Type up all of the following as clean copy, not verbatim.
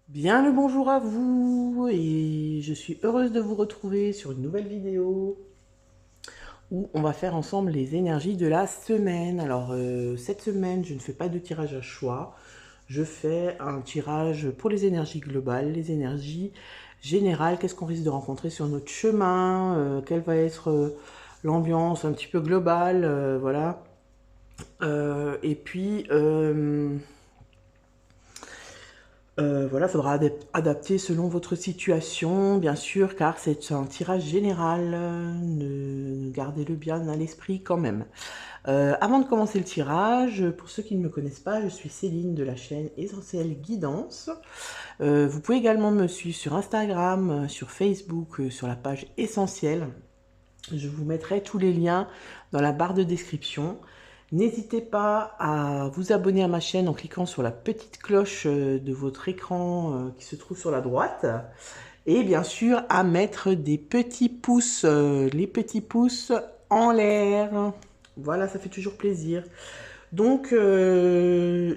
Bien le bonjour à vous et je suis heureuse de vous retrouver sur une nouvelle vidéo où on va faire ensemble les énergies de la semaine. Alors cette semaine je ne fais pas de tirage à choix, je fais un tirage pour les énergies globales, les énergies générales, qu'est-ce qu'on risque de rencontrer sur notre chemin, quelle va être l'ambiance un petit peu globale, voilà. Et puis voilà, il faudra adapter selon votre situation, bien sûr, car c'est un tirage général. Gardez-le bien à l'esprit quand même. Avant de commencer le tirage, pour ceux qui ne me connaissent pas, je suis Céline de la chaîne Essentielle Guidance. Vous pouvez également me suivre sur Instagram, sur Facebook, sur la page Essentielle. Je vous mettrai tous les liens dans la barre de description. N'hésitez pas à vous abonner à ma chaîne en cliquant sur la petite cloche de votre écran qui se trouve sur la droite. Et bien sûr, à mettre des petits pouces, les petits pouces en l'air. Voilà, ça fait toujours plaisir. Donc,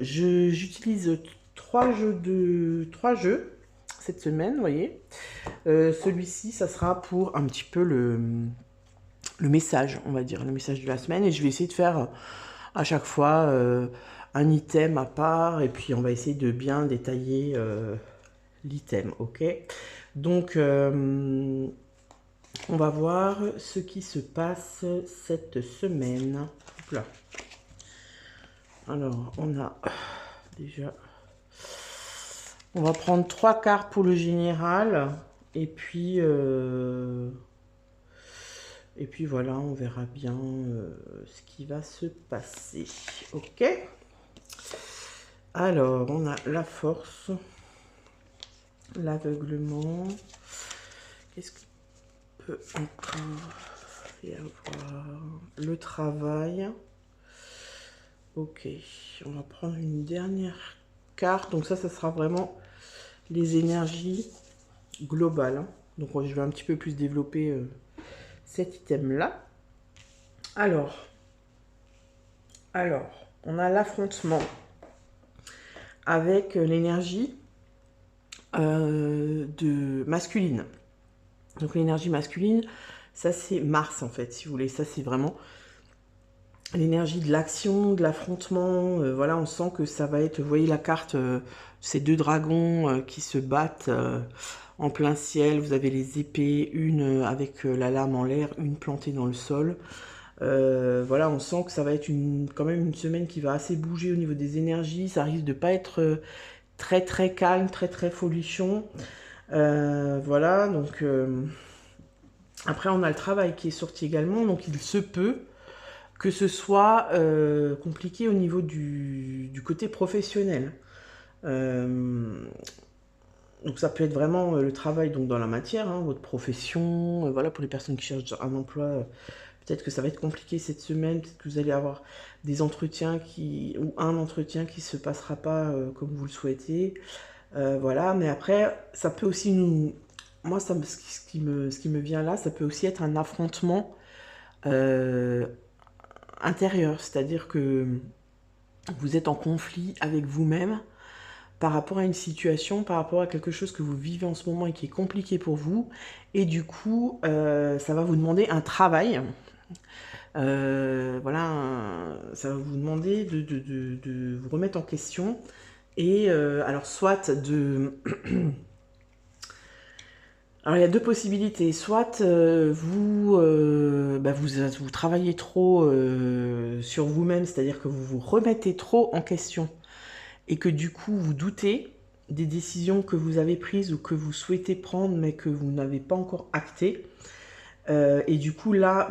j'utilise trois jeux cette semaine, vous voyez. Celui-ci, ça sera pour un petit peu le message, on va dire, le message de la semaine. Et je vais essayer de faire à chaque fois un item à part. Et puis on va essayer de bien détailler l'item, ok? Donc on va voir ce qui se passe cette semaine. Hop là. Alors on a déjà... On va prendre 3 cartes pour le général. Et puis voilà, on verra bien ce qui va se passer. Ok. Alors, on a la force, l'aveuglement. Qu'est-ce qu'il peut encore y avoir? Le travail. Ok, on va prendre une dernière carte. Donc ça sera vraiment les énergies globales, hein. Donc je vais un petit peu plus développer cet item-là. Alors, on a l'affrontement avec l'énergie de masculine. Donc l'énergie masculine, ça c'est Mars en fait, si vous voulez. Ça c'est vraiment l'énergie de l'action, de l'affrontement. Voilà, on sent que ça va être, vous voyez la carte, ces deux dragons qui se battent en plein ciel. Vous avez les épées, une avec la lame en l'air, une plantée dans le sol. Voilà, on sent que ça va être quand même une semaine qui va assez bouger au niveau des énergies. Ça risque de pas être très très calme, très très folichon. Voilà, donc après on a le travail qui est sorti également, donc il se peut que ce soit compliqué au niveau du côté professionnel. Donc ça peut être vraiment le travail donc dans la matière, hein, votre profession, voilà, pour les personnes qui cherchent un emploi, peut-être que ça va être compliqué cette semaine, peut-être que vous allez avoir des entretiens ou un entretien qui se passera pas comme vous le souhaitez. Voilà, mais après, ça peut aussi moi, ce qui me vient là, ça peut aussi être un affrontement euh, intérieur, c'est-à-dire que vous êtes en conflit avec vous-même par rapport à une situation, par rapport à quelque chose que vous vivez en ce moment et qui est compliqué pour vous, et du coup, ça va vous demander un travail. Voilà, ça va vous demander de vous remettre en question, et alors soit de... Alors il y a deux possibilités, soit vous travaillez trop sur vous-même, c'est-à-dire que vous vous remettez trop en question et que du coup vous doutez des décisions que vous avez prises ou que vous souhaitez prendre mais que vous n'avez pas encore actées. Et du coup là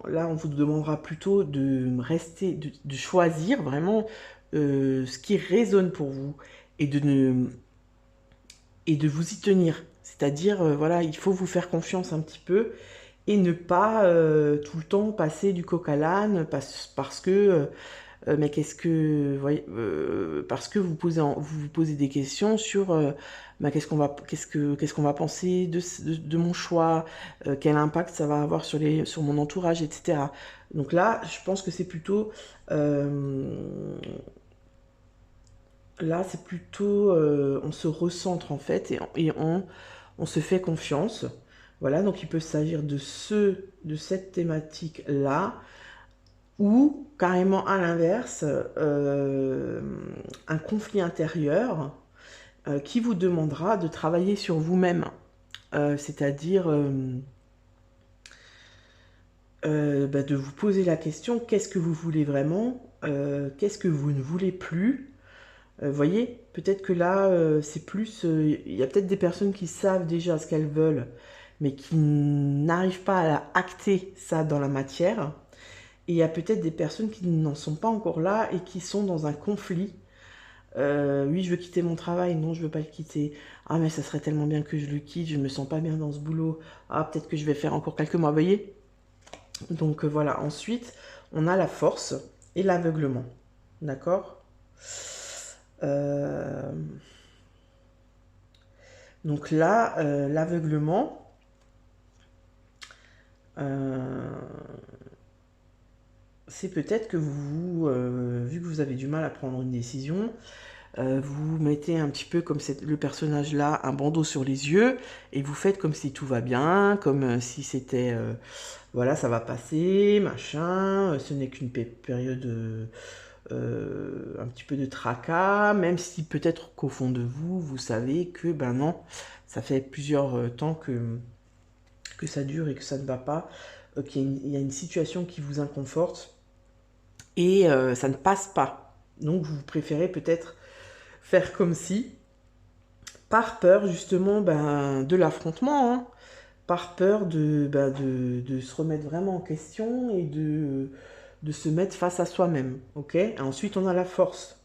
on vous demandera plutôt de rester, de choisir vraiment ce qui résonne pour vous et et de vous y tenir. C'est-à-dire, voilà, il faut vous faire confiance un petit peu et ne pas tout le temps passer du coq à l'âne parce que, mais qu'est-ce que, voyez, parce que vous vous posez des questions sur, bah, qu'est-ce qu'on va penser de mon choix, quel impact ça va avoir sur mon entourage, etc. Donc là, je pense que c'est plutôt Là, c'est plutôt, on se recentre en fait et on se fait confiance. Voilà, donc il peut s'agir de cette thématique-là, ou carrément à l'inverse, un conflit intérieur qui vous demandera de travailler sur vous-même. C'est-à-dire bah, de vous poser la question, qu'est-ce que vous voulez vraiment, qu'est-ce que vous ne voulez plus. Voyez, peut-être que là, c'est plus... Il y a peut-être des personnes qui savent déjà ce qu'elles veulent, mais qui n'arrivent pas à acter ça dans la matière. Et il y a peut-être des personnes qui n'en sont pas encore là et qui sont dans un conflit. Oui, je veux quitter mon travail. Non, je veux pas le quitter. Ah, mais ça serait tellement bien que je le quitte. Je me sens pas bien dans ce boulot. Ah, peut-être que je vais faire encore quelques mois. Vous voyez? Donc voilà. Ensuite, on a la force et l'aveuglement. D'accord? Euh, Donc là, l'aveuglement, euh, c'est peut-être que vous, vu que vous avez du mal à prendre une décision, vous mettez un petit peu comme le personnage là, un bandeau sur les yeux, et vous faites comme si tout va bien, comme si c'était, voilà, ça va passer, machin, ce n'est qu'une période un petit peu de tracas, même si peut-être qu'au fond de vous, vous savez que, ben non, ça fait plusieurs temps que ça dure et que ça ne va pas, qu'il y a une situation qui vous inconforte et ça ne passe pas. Donc vous préférez peut-être faire comme si, par peur justement ben, de l'affrontement, hein, par peur de se remettre vraiment en question et de se mettre face à soi-même. Ok. Ensuite, on a la force.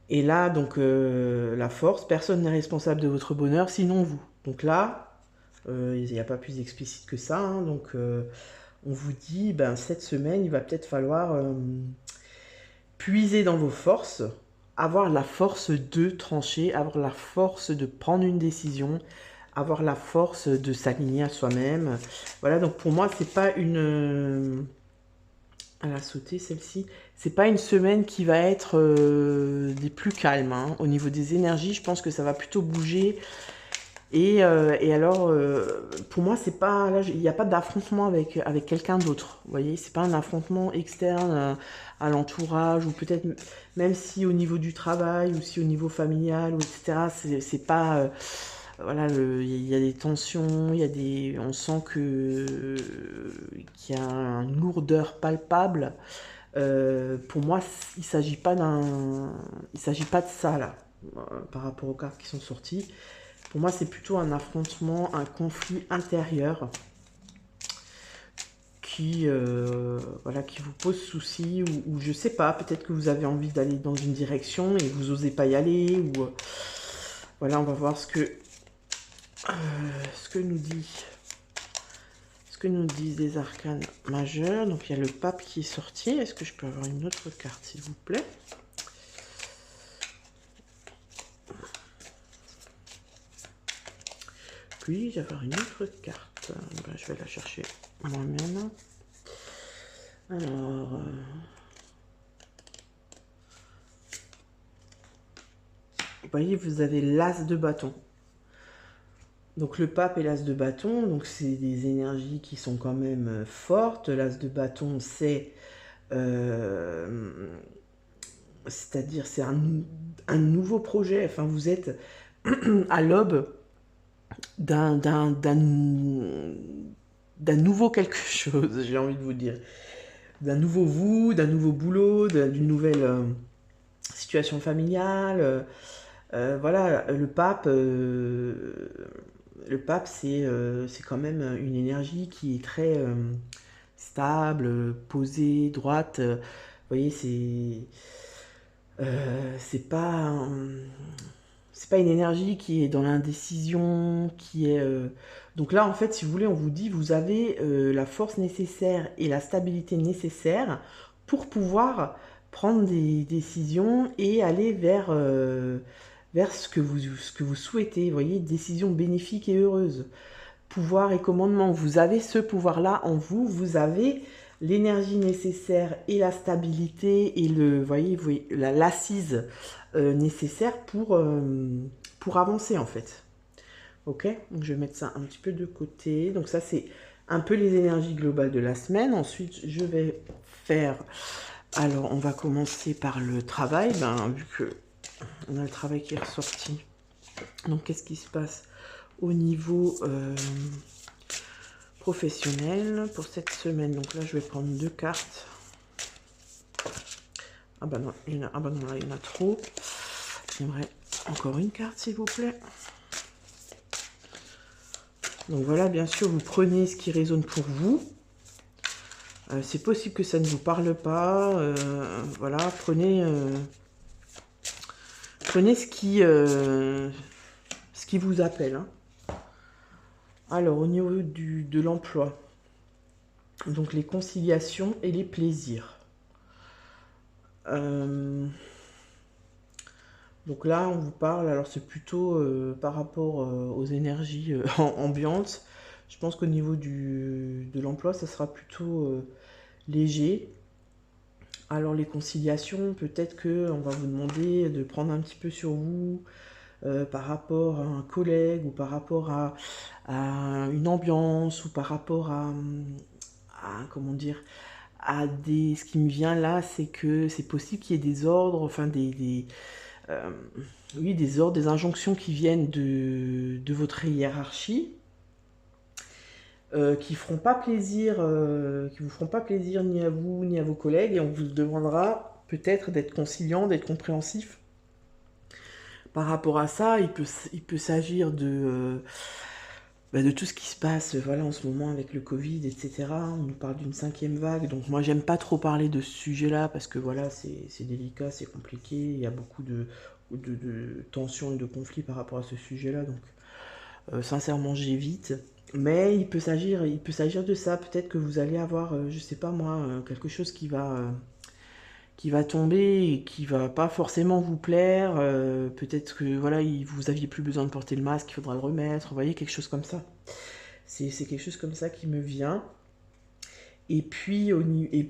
Et là, donc, la force, personne n'est responsable de votre bonheur, sinon vous. Donc là, il n'y a pas plus explicite que ça, hein, donc on vous dit, ben, cette semaine, il va peut-être falloir puiser dans vos forces, avoir la force de trancher, avoir la force de prendre une décision, avoir la force de s'aligner à soi-même. Voilà, donc pour moi, c'est pas une... Elle a sauté celle-ci. C'est pas une semaine qui va être des plus calmes, hein. Au niveau des énergies, je pense que ça va plutôt bouger. Et alors, pour moi, c'est pas là, il n'y a pas d'affrontement avec quelqu'un d'autre. Vous voyez, c'est pas un affrontement externe à l'entourage, ou peut-être même si au niveau du travail, ou si au niveau familial, ou etc. C'est pas voilà, il y a des tensions, on sent qu'il y a une lourdeur palpable. Pour moi, il s'agit pas de ça là, par rapport aux cartes qui sont sorties. Pour moi, c'est plutôt un affrontement, un conflit intérieur voilà, qui vous pose souci, ou je sais pas, peut-être que vous avez envie d'aller dans une direction et vous osez pas y aller, ou voilà, on va voir ce que nous disent les arcanes majeurs. Donc il y a le pape qui est sorti. Est-ce que je peux avoir une autre carte, s'il vous plaît? Puis-je avoir une autre carte? Ben, je vais la chercher moi-même. Alors... vous voyez, vous avez l'as de bâton. Donc le pape et l'as de bâton, donc c'est des énergies qui sont quand même fortes. L'as de bâton, c'est... c'est-à-dire, c'est un nouveau projet. Enfin, vous êtes à l'aube d'un nouveau quelque chose, j'ai envie de vous dire. D'un nouveau vous, d'un nouveau boulot, d'une nouvelle situation familiale. Voilà, le pape c'est quand même une énergie qui est très stable, posée, droite. Vous voyez, c'est pas une énergie qui est dans l'indécision, qui est... Donc là, en fait, si vous voulez, on vous dit, vous avez la force nécessaire et la stabilité nécessaire pour pouvoir prendre des décisions et aller vers ce que vous souhaitez. Vous voyez, décision bénéfique et heureuse. Pouvoir et commandement. Vous avez ce pouvoir-là en vous. Vous avez l'énergie nécessaire et la stabilité et le, voyez l'assise nécessaire pour avancer en fait. Ok, donc je vais mettre ça un petit peu de côté. Donc ça c'est un peu les énergies globales de la semaine. Ensuite je vais faire, alors on va commencer par le travail, vu que on a le travail qui est ressorti. Donc qu'est-ce qui se passe au niveau professionnel pour cette semaine? Donc là je vais prendre 2 cartes. Ah bah non, ah bah non, là il y en a trop. J'aimerais encore une carte s'il vous plaît. Donc voilà, bien sûr, vous prenez ce qui résonne pour vous. C'est possible que ça ne vous parle pas. Voilà, prenez ce qui vous appelle. Hein. Alors, au niveau de l'emploi, donc les conciliations et les plaisirs. Donc là, on vous parle, alors c'est plutôt par rapport aux énergies ambiantes. Je pense qu'au niveau de l'emploi, ça sera plutôt léger. Alors les conciliations, peut-être qu'on va vous demander de prendre un petit peu sur vous par rapport à un collègue ou par rapport à une ambiance ou par rapport comment dire, ce qui me vient là, c'est que c'est possible qu'il y ait des ordres, enfin oui, des ordres, des injonctions qui viennent de votre hiérarchie, qui feront pas plaisir, qui vous feront pas plaisir ni à vous ni à vos collègues, et on vous demandera peut-être d'être conciliant, d'être compréhensif. Par rapport à ça, il peut s'agir de tout ce qui se passe voilà, en ce moment avec le Covid, etc. On nous parle d'une 5e vague, donc moi j'aime pas trop parler de ce sujet-là parce que voilà, c'est délicat, c'est compliqué, il y a beaucoup de tensions et de conflits par rapport à ce sujet-là, donc sincèrement j'évite. Mais il peut s'agir de ça, peut-être que vous allez avoir, je sais pas moi, quelque chose qui va tomber et qui va pas forcément vous plaire. Peut-être que voilà, vous aviez plus besoin de porter le masque, il faudra le remettre. Vous voyez, quelque chose comme ça. C'est quelque chose comme ça qui me vient. Et puis,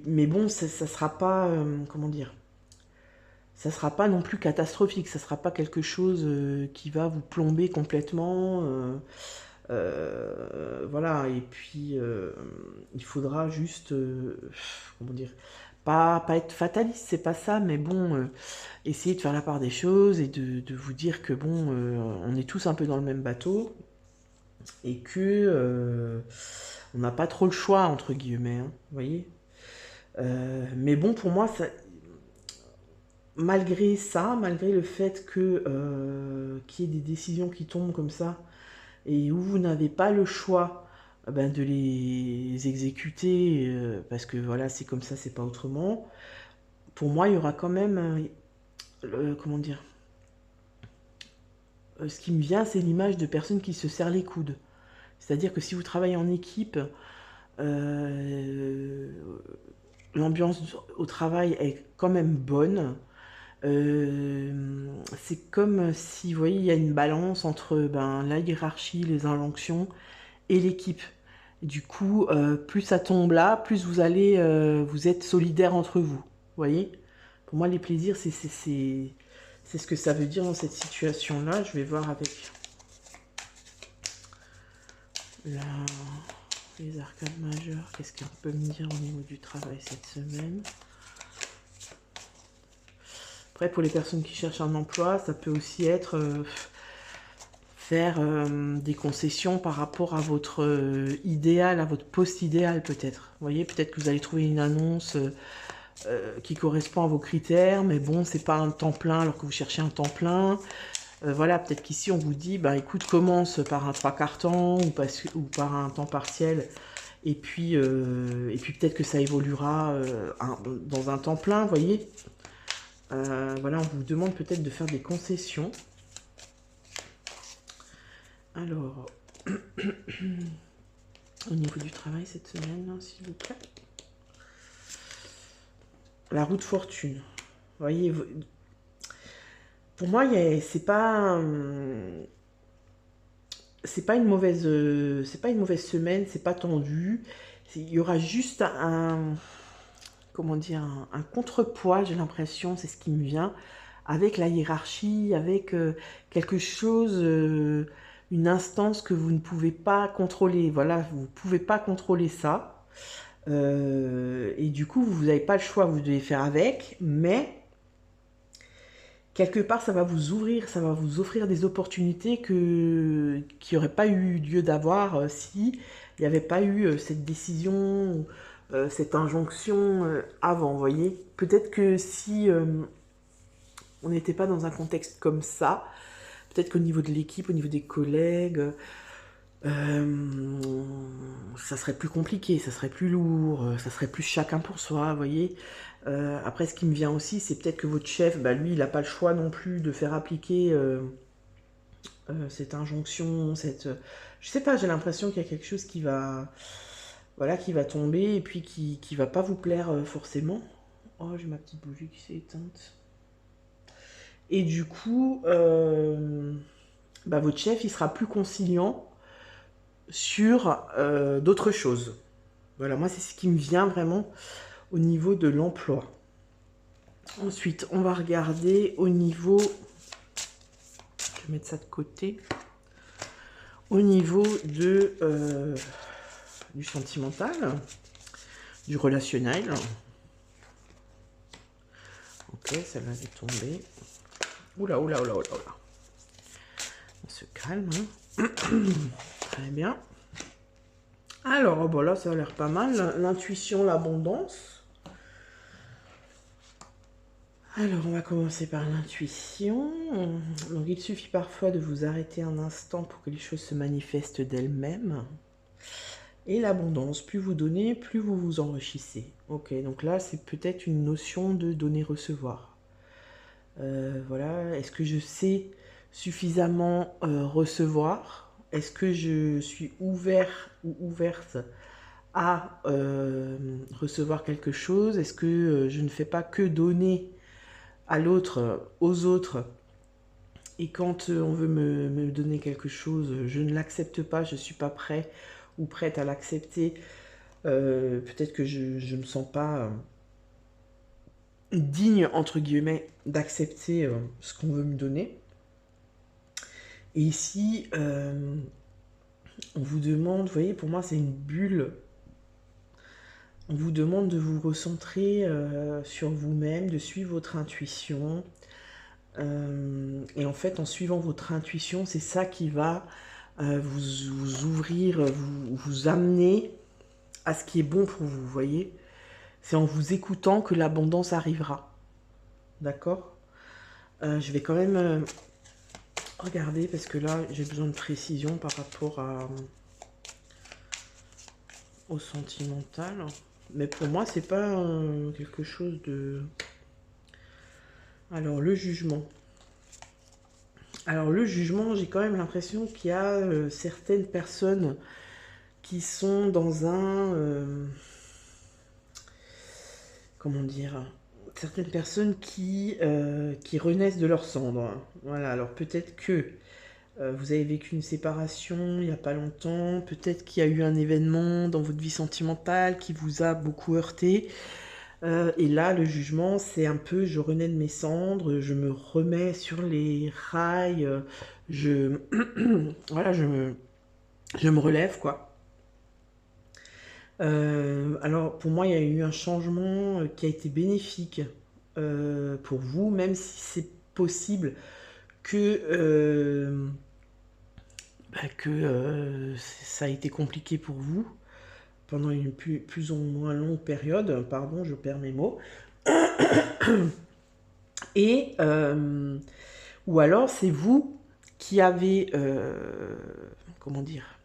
mais bon, ça sera pas, comment dire, ça sera pas non plus catastrophique. Ça sera pas quelque chose qui va vous plomber complètement. Voilà. Et puis, il faudra juste, comment dire, pas être fataliste, c'est pas ça, mais bon, essayer de faire la part des choses et de vous dire que bon, on est tous un peu dans le même bateau et que on n'a pas trop le choix, entre guillemets, hein, vous voyez. Mais bon, pour moi, malgré ça, malgré le fait qu'il y ait des décisions qui tombent comme ça et où vous n'avez pas le choix de les exécuter parce que voilà, c'est comme ça, c'est pas autrement. Pour moi, il y aura quand même, comment dire, ce qui me vient, c'est l'image de personnes qui se serrent les coudes. C'est-à-dire que si vous travaillez en équipe, euh, l'ambiance au travail est quand même bonne. C'est comme si, vous voyez, il y a une balance entre la hiérarchie, les injonctions et l'équipe. Du coup, plus ça tombe là, plus vous allez vous êtes solidaires entre vous. Vous voyez? Pour moi, les plaisirs, c'est ce que ça veut dire dans cette situation-là. Je vais voir avec les arcades majeures. Qu'est-ce qu'on peut me dire au niveau du travail cette semaine? Après, pour les personnes qui cherchent un emploi, ça peut aussi être faire des concessions par rapport à votre idéal, à votre poste idéal peut-être. Vous voyez, peut-être que vous allez trouver une annonce qui correspond à vos critères, mais bon, c'est pas un temps plein alors que vous cherchez un temps plein. Voilà, peut-être qu'ici on vous dit, écoute, commence par un 3/4 temps ou par un temps partiel, et puis peut-être que ça évoluera dans un temps plein, vous voyez. Voilà, on vous demande peut-être de faire des concessions. Alors, au niveau du travail cette semaine, s'il vous plaît. La roue de fortune. Vous voyez, pour moi, c'est pas une mauvaise semaine, c'est pas tendu. Il y aura juste un, comment dire, un contrepoids, j'ai l'impression, c'est ce qui me vient, avec la hiérarchie, avec quelque chose, une instance que vous ne pouvez pas contrôler. Voilà, vous ne pouvez pas contrôler ça. Et du coup, vous n'avez pas le choix, vous devez faire avec, mais quelque part, ça va vous ouvrir, ça va vous offrir des opportunités qui n'auraient pas eu lieu d'avoir si il n'y avait pas eu cette décision, cette injonction avant, vous voyez. Peut-être que si on n'était pas dans un contexte comme ça, peut-être qu'au niveau de l'équipe, au niveau des collègues, ça serait plus compliqué, ça serait plus lourd, ça serait plus chacun pour soi, vous voyez. Après, ce qui me vient aussi, c'est peut-être que votre chef, bah, lui, il n'a pas le choix non plus de faire appliquer cette injonction, je sais pas, j'ai l'impression qu'il y a quelque chose qui va, voilà, qui va tomber et puis qui va pas vous plaire forcément. Oh, j'ai ma petite bougie qui s'est éteinte. Et du coup, bah, votre chef, il sera plus conciliant sur d'autres choses. Voilà, moi, c'est ce qui me vient vraiment au niveau de l'emploi. Ensuite, on va regarder au niveau... Je vais mettre ça de côté. Au niveau du sentimental, du relationnel. Ok, celle-là est tombée. Oula, oula, oula, oula, oula. On se calme. Hein. Très bien. Alors, bon là, ça a l'air pas mal. L'intuition, l'abondance. Alors, on va commencer par l'intuition. Donc, il suffit parfois de vous arrêter un instant pour que les choses se manifestent d'elles-mêmes. Et l'abondance, plus vous donnez, plus vous vous enrichissez. Ok, donc là, c'est peut-être une notion de donner-recevoir. Voilà, est-ce que je sais suffisamment recevoir? Est-ce que je suis ouvert ou ouverte à recevoir quelque chose? Est-ce que je ne fais pas que donner à l'autre, aux autres, et quand on veut me donner quelque chose, je ne l'accepte pas, je ne suis pas prêt ou prête à l'accepter. Peut-être que je ne me sens pas digne, entre guillemets, d'accepter ce qu'on veut me donner. Et ici, on vous demande, vous voyez, pour moi, c'est une bulle. On vous demande de vous recentrer sur vous-même, de suivre votre intuition. Et en fait, en suivant votre intuition, c'est ça qui va vous ouvrir, vous amener à ce qui est bon pour vous, vous voyez. C'est en vous écoutant que l'abondance arrivera. D'accord? Je vais quand même regarder parce que là, j'ai besoin de précision par rapport au sentimental. Mais pour moi, c'est pas quelque chose de... Alors, le jugement. Alors, le jugement, j'ai quand même l'impression qu'il y a certaines personnes qui sont dans un... comment dire? Certaines personnes qui renaissent de leur cendre. Voilà, alors peut-être que vous avez vécu une séparation il n'y a pas longtemps, peut-être qu'il y a eu un événement dans votre vie sentimentale qui vous a beaucoup heurté. Et là, le jugement, c'est un peu, je renais de mes cendres, je me remets sur les rails, voilà, je me relève, quoi. Alors, pour moi, il y a eu un changement qui a été bénéfique pour vous, même si c'est possible que, ça a été compliqué pour vous pendant une plus ou moins longue période. Pardon, je perds mes mots. Et ou alors c'est vous qui avez, comment dire,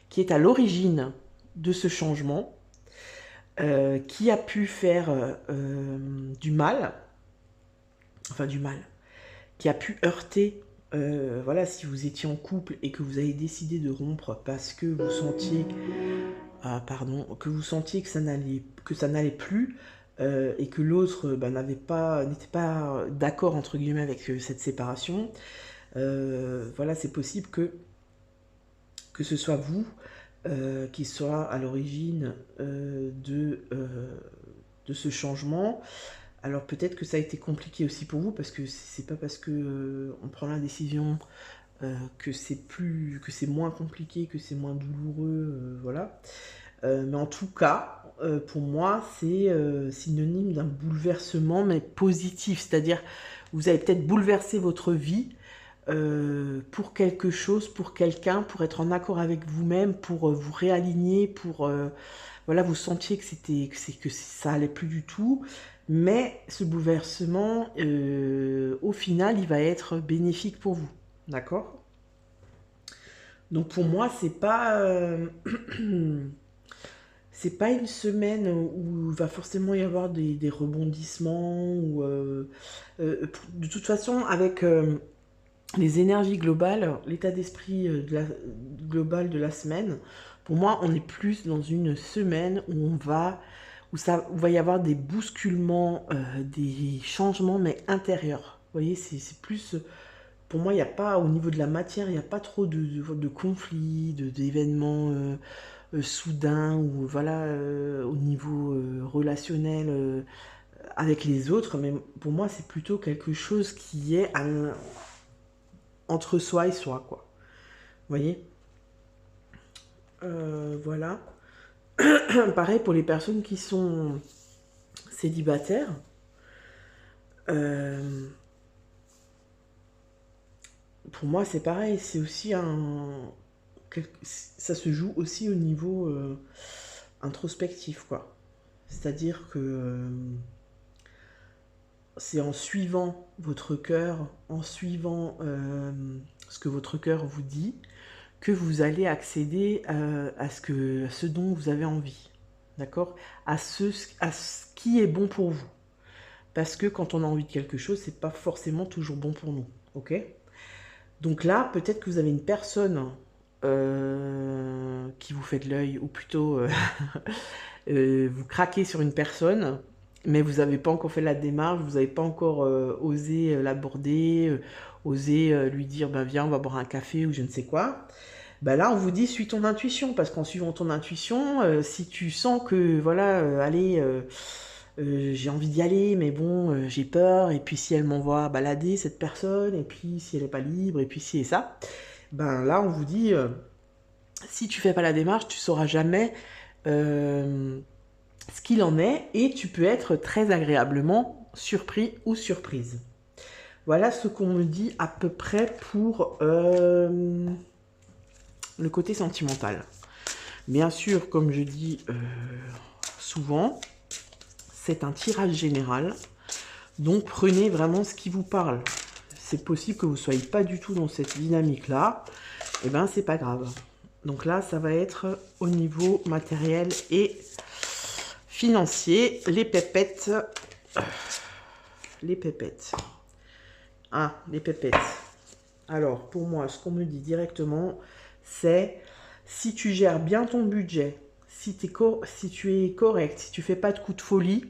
qui est à l'origine de ce changement, qui a pu faire du mal, enfin du mal, qui a pu heurter, voilà, si vous étiez en couple et que vous avez décidé de rompre parce que vous sentiez, que vous sentiez que ça n'allait plus, et que l'autre n'était pas d'accord entre guillemets avec cette séparation. Voilà, c'est possible que ce soit vous qui soit à l'origine de ce changement. Alors peut-être que ça a été compliqué aussi pour vous, parce que c'est pas parce que on prend la décision que c'est moins compliqué, que c'est moins douloureux, voilà. Mais en tout cas, pour moi, c'est synonyme d'un bouleversement, mais positif. C'est-à-dire, vous avez peut-être bouleversé votre vie pour quelque chose, pour quelqu'un, pour être en accord avec vous-même, pour vous réaligner, pour voilà, vous sentiez que ça allait plus du tout. Mais ce bouleversement, au final, il va être bénéfique pour vous. D'accord? Donc pour moi, c'est pas une semaine où il va forcément y avoir des rebondissements. De toute façon, avec les énergies globales, l'état d'esprit global de la semaine, pour moi, on est plus dans une semaine où va y avoir des bousculements, des changements, mais intérieurs. Vous voyez, c'est plus pour moi, il n'y a pas, au niveau de la matière, il n'y a pas trop de conflits, d'événements soudains, ou voilà, au niveau relationnel avec les autres. Mais pour moi, c'est plutôt quelque chose qui est entre soi et soi, quoi. Vous voyez? Voilà. Pareil pour les personnes qui sont célibataires. Pour moi, c'est pareil. C'est aussi ça se joue aussi au niveau introspectif, quoi. C'est-à-dire que c'est en suivant votre cœur, en suivant ce que votre cœur vous dit, que vous allez accéder à ce dont vous avez envie. D'accord? À ce qui est bon pour vous. Parce que quand on a envie de quelque chose, c'est pas forcément toujours bon pour nous. Ok? Donc là, peut-être que vous avez une personne qui vous fait de l'œil, ou plutôt vous craquez sur une personne, mais vous n'avez pas encore fait la démarche, vous n'avez pas encore osé l'aborder, osé lui dire ben viens, on va boire un café ou je ne sais quoi. Ben là, on vous dit suis ton intuition, parce qu'en suivant ton intuition, si tu sens que voilà, allez, j'ai envie d'y aller, mais bon, j'ai peur, et puis si elle m'envoie balader cette personne, et puis si elle n'est pas libre, et puis si et ça, ben là, on vous dit si tu fais pas la démarche, tu sauras jamais ce qu'il en est, et tu peux être très agréablement surpris ou surprise. Voilà ce qu'on me dit à peu près pour le côté sentimental. Bien sûr, comme je dis souvent, c'est un tirage général, donc prenez vraiment ce qui vous parle. C'est possible que vous ne soyez pas du tout dans cette dynamique-là, et ben c'est pas grave. Donc là, ça va être au niveau matériel et financier, les pépettes. Les pépettes. Ah, les pépettes. Alors, pour moi, ce qu'on me dit directement, c'est si tu gères bien ton budget, si tu es correct, si tu fais pas de coups de folie,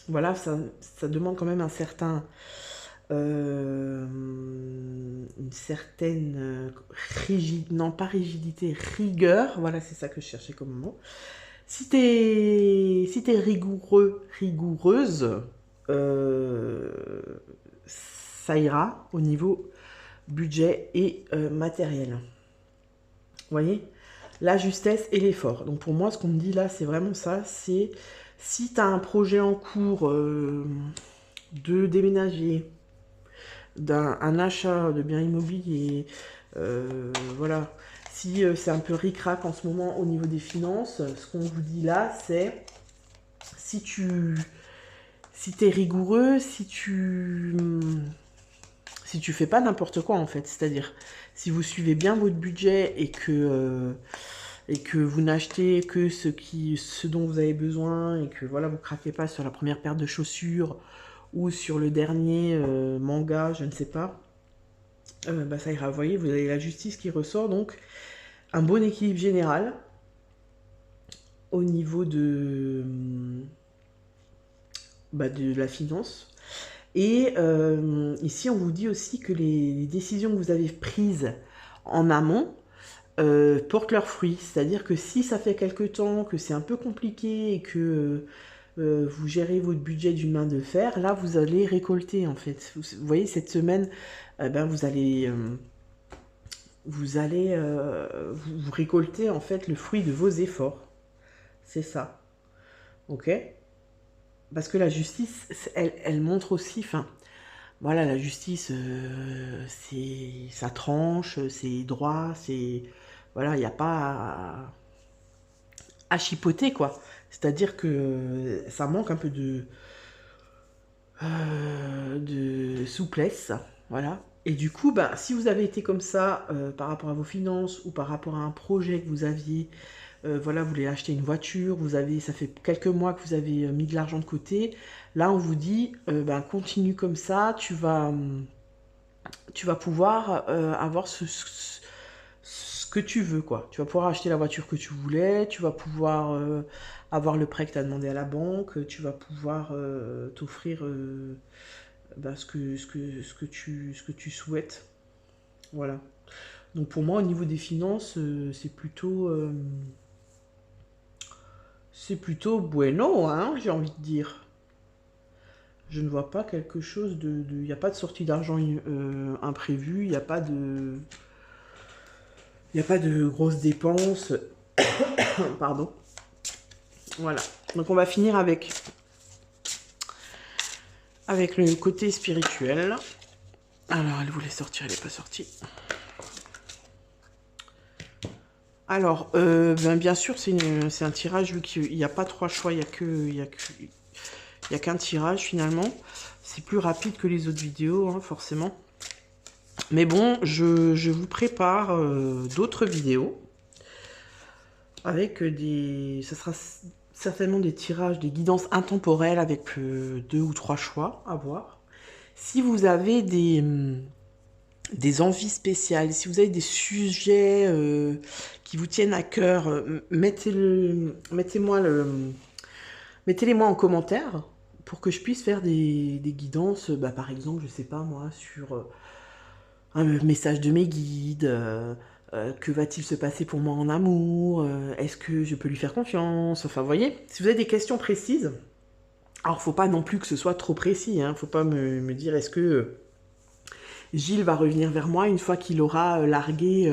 voilà, ça demande quand même un certain... une certaine non pas rigidité, rigueur, voilà, c'est ça que je cherchais comme mot. Si t'es rigoureuse, ça ira au niveau budget et matériel. Vous voyez? La justesse et l'effort. Donc pour moi, ce qu'on me dit là, c'est vraiment ça. C'est si tu as un projet en cours de déménager, un achat de biens immobiliers, voilà. Si c'est un peu ric-rac en ce moment au niveau des finances, ce qu'on vous dit là, c'est si t'es rigoureux, si tu fais pas n'importe quoi en fait, c'est-à-dire si vous suivez bien votre budget et que vous n'achetez que ce dont vous avez besoin, et que voilà, vous craquez pas sur la première paire de chaussures ou sur le dernier manga, je ne sais pas, bah ça ira. Vous voyez, vous avez la justice qui ressort, donc un bon équilibre général au niveau de la finance. Et ici, on vous dit aussi que les décisions que vous avez prises en amont, portent leurs fruits. C'est-à-dire que si ça fait quelque temps que c'est un peu compliqué et que vous gérez votre budget d'une main de fer, là vous allez récolter en fait. Vous voyez, cette semaine, ben, vous récolter en fait le fruit de vos efforts. C'est ça. Ok? Parce que la justice, elle montre aussi, enfin, voilà, la justice, ça tranche, c'est droit, c'est, voilà, il n'y a pas à chipoter, quoi. C'est-à-dire que ça manque un peu de souplesse, voilà. Et du coup, bah, si vous avez été comme ça par rapport à vos finances ou par rapport à un projet que vous aviez, voilà, vous voulez acheter une voiture, ça fait quelques mois que vous avez mis de l'argent de côté, là on vous dit, ben, continue comme ça, tu vas pouvoir avoir ce que tu veux, quoi. Tu vas pouvoir acheter la voiture que tu voulais, tu vas pouvoir avoir le prêt que tu as demandé à la banque, tu vas pouvoir t'offrir ben, ce que tu souhaites. Voilà. Donc pour moi, au niveau des finances, c'est plutôt bueno, hein, j'ai envie de dire. Je ne vois pas quelque chose il n'y a pas de sortie d'argent imprévue, il n'y a pas de grosses dépenses. Pardon. Voilà. Donc on va finir avec le côté spirituel. Alors, elle voulait sortir, elle n'est pas sortie. Alors, ben, bien sûr, c'est un tirage, vu qu'il n'y a pas trois choix, il n'y a qu'un tirage finalement. C'est plus rapide que les autres vidéos, hein, forcément. Mais bon, je vous prépare d'autres vidéos avec ça sera certainement des tirages, des guidances intemporelles avec 2 ou 3 choix à voir. Si vous avez des envies spéciales, si vous avez des sujets qui vous tiennent à cœur, mettez-les-moi en commentaire pour que je puisse faire des guidances, bah, par exemple, je sais pas moi, sur un message de mes guides, que va-t-il se passer pour moi en amour, est-ce que je peux lui faire confiance, enfin vous voyez, si vous avez des questions précises, alors faut pas non plus que ce soit trop précis, hein, faut pas me dire est-ce que Gilles va revenir vers moi une fois qu'il aura largué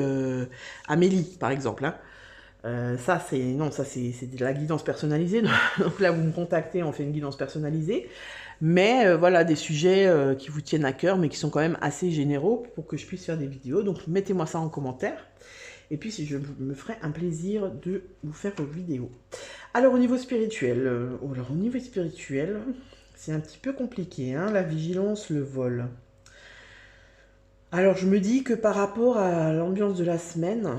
Amélie, par exemple, hein. Ça, c'est de la guidance personnalisée. Donc là, vous me contactez, on fait une guidance personnalisée. Mais voilà, des sujets qui vous tiennent à cœur, mais qui sont quand même assez généraux pour que je puisse faire des vidéos. Donc mettez-moi ça en commentaire. Et puis, si je me ferai un plaisir de vous faire vos vidéos. Alors, au niveau spirituel, c'est un petit peu compliqué, hein, la vigilance, le vol. Alors, je me dis que par rapport à l'ambiance de la semaine,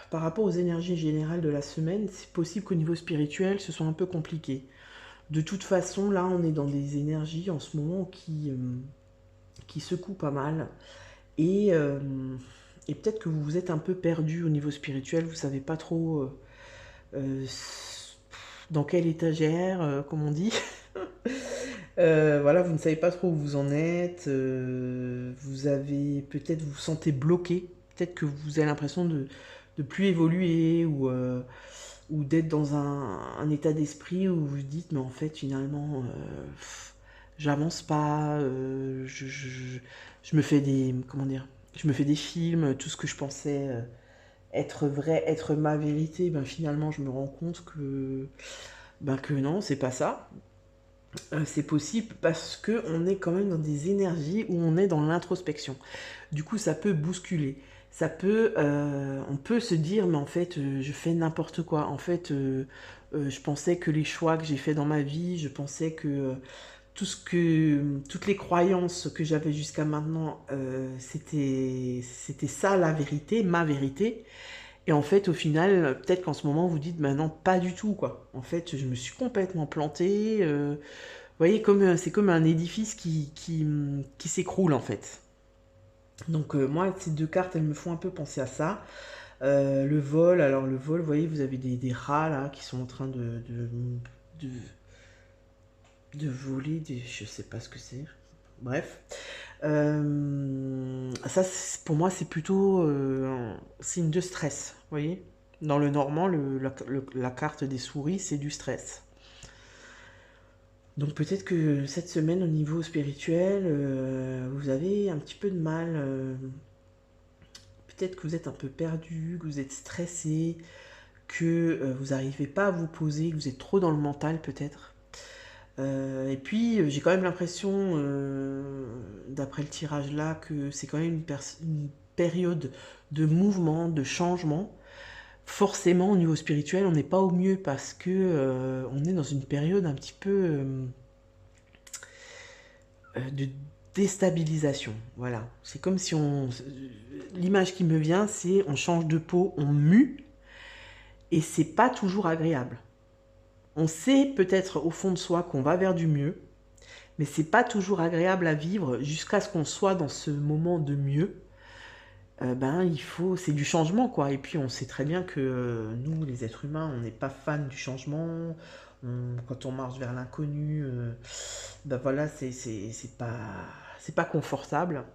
par rapport aux énergies générales de la semaine, c'est possible qu'au niveau spirituel, ce soit un peu compliqué. De toute façon, là, on est dans des énergies en ce moment qui secouent pas mal. Et peut-être que vous vous êtes un peu perdu au niveau spirituel, vous savez pas trop euh, dans quelle étagère, comme on dit. Voilà, vous ne savez pas trop où vous en êtes. Peut-être vous vous sentez bloqué. Peut-être que vous avez l'impression de plus évoluer ou d'être dans un état d'esprit où vous vous dites mais en fait finalement j'avance pas, je me fais je me fais des films, tout ce que je pensais être vrai, être ma vérité, ben finalement je me rends compte que non, c'est pas ça. C'est possible parce que on est quand même dans des énergies où on est dans l'introspection. Du coup, ça peut bousculer. On peut se dire, mais en fait, je fais n'importe quoi. En fait, je pensais que les choix que j'ai faits dans ma vie, je pensais que toutes les croyances que j'avais jusqu'à maintenant, c'était ça la vérité, ma vérité. Et en fait, au final, peut-être qu'en ce moment, vous dites, bah non, pas du tout, quoi. En fait, je me suis complètement plantée. Vous voyez, c'est comme un édifice qui s'écroule, en fait. Donc moi, ces deux cartes, elles me font un peu penser à ça. Le vol, alors le vol, vous voyez, vous avez des rats, là, qui sont en train de voler, je sais pas ce que c'est. Bref. Ça, pour moi, c'est plutôt un signe de stress, vous voyez? Dans le normand, la carte des souris, c'est du stress. Donc peut-être que cette semaine, au niveau spirituel, vous avez un petit peu de mal. Peut-être que vous êtes un peu perdu, que vous êtes stressé, que vous n'arrivez pas à vous poser, que vous êtes trop dans le mental peut-être. Et puis j'ai quand même l'impression, d'après le tirage là, que c'est quand même une période de mouvement, de changement. Forcément, au niveau spirituel, on n'est pas au mieux parce que on est dans une période un petit peu de déstabilisation. Voilà. C'est comme si on. L'image qui me vient, c'est on change de peau, on mue, et c'est pas toujours agréable. On sait peut-être au fond de soi qu'on va vers du mieux, mais c'est pas toujours agréable à vivre jusqu'à ce qu'on soit dans ce moment de mieux. C'est du changement quoi. Et puis on sait très bien que nous, les êtres humains, on n'est pas fans du changement. Quand on marche vers l'inconnu, voilà, c'est pas confortable.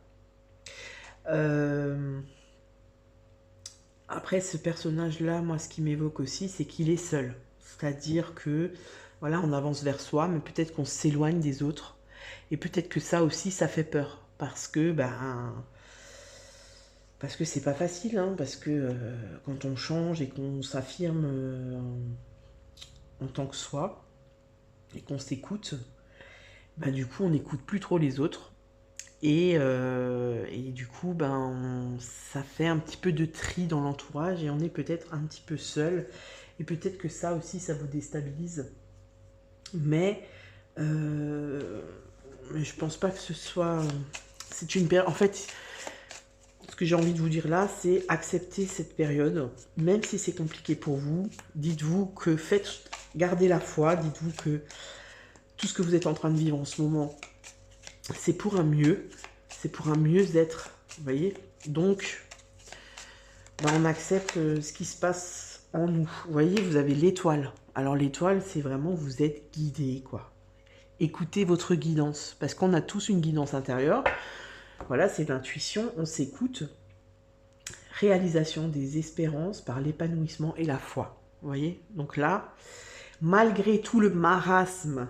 Après, ce personnage-là, moi, ce qui m'évoque aussi, c'est qu'il est seul. C'est-à-dire que, voilà, on avance vers soi, mais peut-être qu'on s'éloigne des autres. Et peut-être que ça aussi, ça fait peur. Parce que c'est pas facile, hein, parce que quand on change et qu'on s'affirme en tant que soi, et qu'on s'écoute, du coup, on n'écoute plus trop les autres. Et du coup, ça fait un petit peu de tri dans l'entourage et on est peut-être un petit peu seul. Et peut-être que ça aussi, ça vous déstabilise. Mais, mais je pense pas que ce soit... C'est une période... En fait, ce que j'ai envie de vous dire là, c'est accepter cette période. Même si c'est compliqué pour vous, dites-vous que gardez la foi. Dites-vous que tout ce que vous êtes en train de vivre en ce moment, c'est pour un mieux. C'est pour un mieux-être, vous voyez. Donc, on accepte ce qui se passe en nous. Vous voyez, vous avez l'étoile. Alors l'étoile, c'est vraiment, vous êtes guidé, quoi. Écoutez votre guidance, parce qu'on a tous une guidance intérieure. Voilà, c'est l'intuition, on s'écoute. Réalisation des espérances par l'épanouissement et la foi. Vous voyez. Donc là, malgré tout le marasme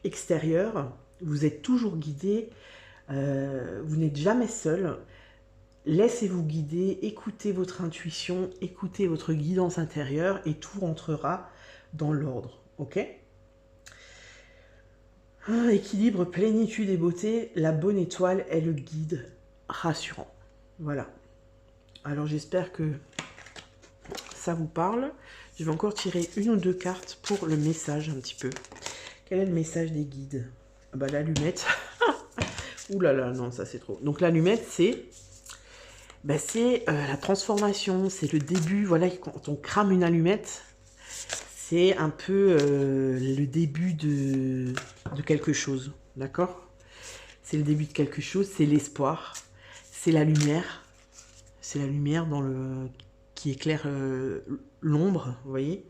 extérieur, vous êtes toujours guidé. Vous n'êtes jamais seul. Laissez-vous guider, écoutez votre intuition, écoutez votre guidance intérieure et tout rentrera dans l'ordre. Ok? Équilibre, plénitude et beauté, la bonne étoile est le guide rassurant. Voilà. Alors j'espère que ça vous parle. Je vais encore tirer une ou deux cartes pour le message un petit peu. Quel est le message des guides? L'allumette. Ouh là là, non, ça c'est trop. Donc l'allumette, c'est la transformation, c'est le début. Voilà, quand on crame une allumette, c'est un peu le début de quelque chose, d'accord? C'est le début de quelque chose, c'est l'espoir, c'est la lumière. C'est la lumière qui éclaire l'ombre, vous voyez?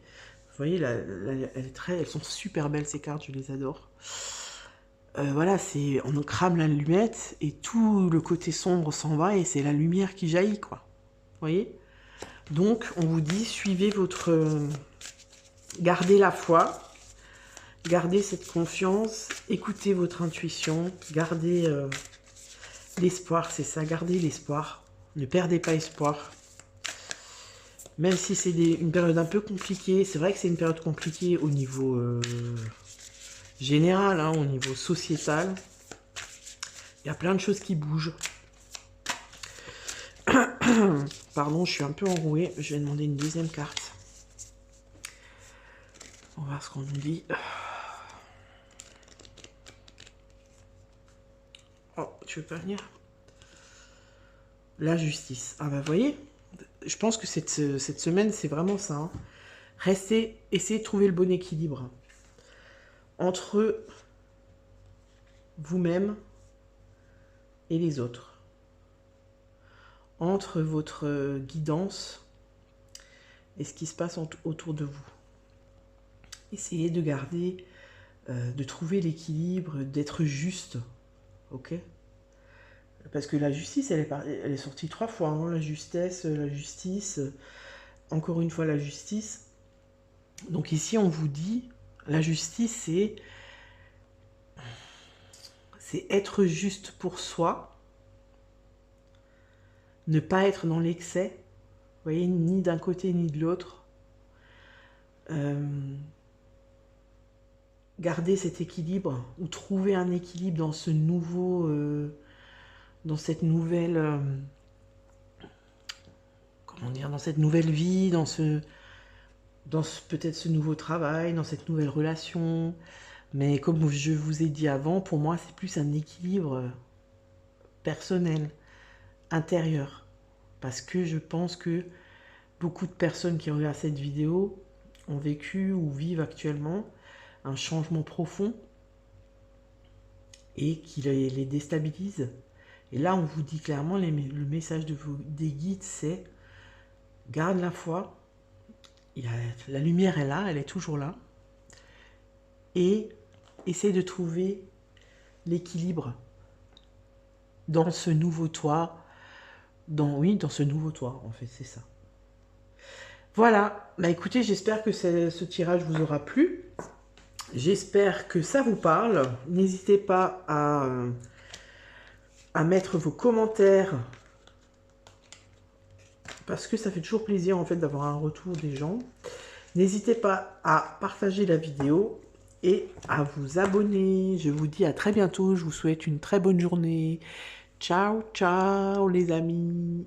Vous voyez, elles sont super belles ces cartes, je les adore. Voilà, on crame l'allumette et tout le côté sombre s'en va et c'est la lumière qui jaillit, quoi. Vous voyez? Donc, on vous dit, suivez gardez la foi, gardez cette confiance, écoutez votre intuition, gardez l'espoir, c'est ça, gardez l'espoir. Ne perdez pas espoir. Même si c'est une période un peu compliquée, c'est vrai que c'est une période compliquée au niveau... général, hein, au niveau sociétal. Il y a plein de choses qui bougent. Pardon, je suis un peu enrouée. Je vais demander une deuxième carte. On va voir ce qu'on nous dit. Oh, tu veux pas venir? La justice. Ah bah vous voyez, je pense que cette semaine, c'est vraiment ça. Hein. Essayez de trouver le bon équilibre entre vous-même et les autres. Entre votre guidance et ce qui se passe autour de vous. Essayez de garder, de trouver l'équilibre, d'être juste, ok? Parce que la justice, elle est sortie 3 fois, hein. La justesse, la justice, encore une fois la justice. Donc ici, on vous dit, la justice, c'est être juste pour soi, ne pas être dans l'excès, vous voyez, ni d'un côté ni de l'autre. Garder cet équilibre, ou trouver un équilibre dans ce nouveau, dans cette nouvelle, comment dire, dans cette nouvelle vie, dans peut-être ce nouveau travail, dans cette nouvelle relation. Mais comme je vous ai dit avant, pour moi, c'est plus un équilibre personnel, intérieur. Parce que je pense que beaucoup de personnes qui regardent cette vidéo ont vécu ou vivent actuellement un changement profond et qui les déstabilise. Et là, on vous dit clairement, le message des guides, c'est garde la foi. La lumière est là, elle est toujours là. Et essaie de trouver l'équilibre dans ce nouveau toi. Dans ce nouveau toi, en fait, c'est ça. Voilà, bah écoutez, j'espère que ce tirage vous aura plu. J'espère que ça vous parle. N'hésitez pas à mettre vos commentaires, parce que ça fait toujours plaisir en fait d'avoir un retour des gens. N'hésitez pas à partager la vidéo et à vous abonner. Je vous dis à très bientôt. Je vous souhaite une très bonne journée. Ciao, ciao les amis.